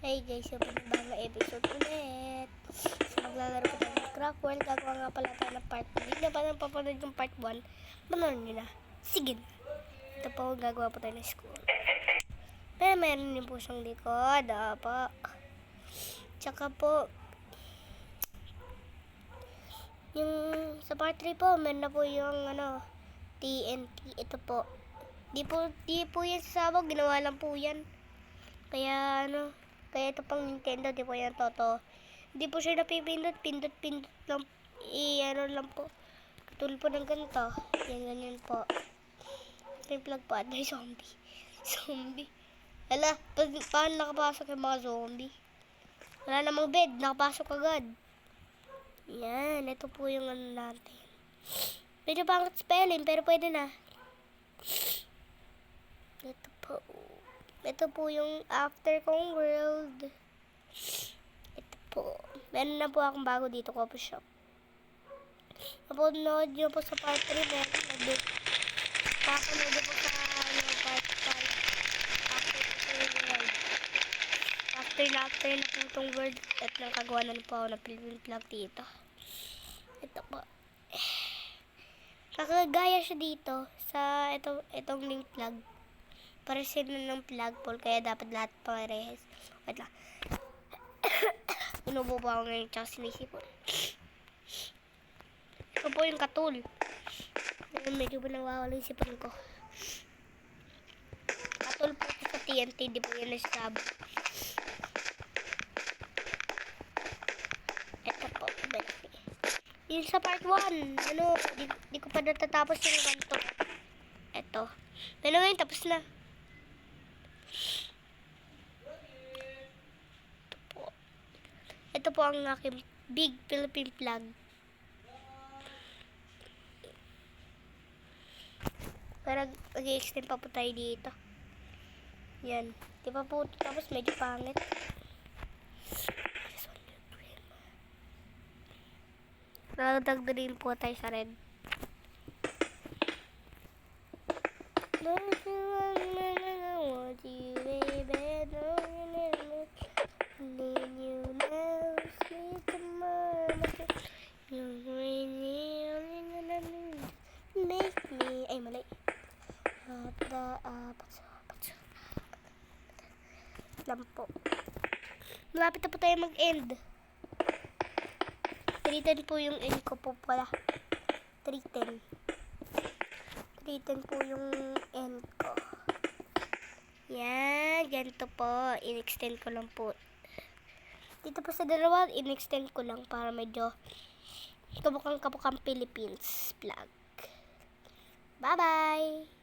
Hey guys, yung panibagong episode ulit. So, maglalaro ko tayo ng Craft World. Gagawa nga pala tayo ng part 1. Hindi na pa nang papanood yung part 1. Manood nyo na. Sige na. Ito po, gagawa po tayo ng school. Pero meron din po siyang likod. Opo. Tsaka po, yung sa part 3 po, meron na po yung TNT. Ito po. Di po yan sasabog. Ginawa lang po yan. Kaya kaya ito pang Nintendo, di po yan toto. Hindi po siya napipindot, pindot lang, lang po. Katulad po ng ganito. Yan, ganyan po. Ito yung plug po at may zombie. Zombie. Hala, paano nakapasok yung mga zombie? Wala namang bed, nakapasok agad. Yan, ito po yung natin. Medyo pangit spelling, pero pwede na. Ito po yung after kong world. Ito po. Meron na po akong bago dito, coffee shop. Napanood nyo po sa part 3. Meron na din. Papanood po sa part 5. After na po itong world. At nakagawa na po ako ng Philippine flag dito. Ito po. Kakagaya siya dito sa itong link flag. Paresin na ng flagpole, kaya dapat lahat parehas. Wait lang. Inubo pa ako ngayon, tsaka sinisipon. Ito po yung katul. Medyo ba nawawala yung sipon ko. Katul po sa TNT, di po yun na-stab. Ito po, yung sa part 1, di ko pa natatapos yung ganito. Ito. Pero ngayon, tapos na. Ito po ang aking big Philippine flag. Pero mag-i-extend pa po tayo dito. Yan. Di pa po tapos medyo pangit. Nagdagdarin po tayo sa red. Make me ay mali lampo. Malapit na po tayo mag-end. 310 po yung end ko po pala. 310 po yung end ko. Yan, ganito po. In-extend ko lang po. Dito po sa dalawa, in-extend ko lang para medyo kabukang Philippines flag. Bye-bye!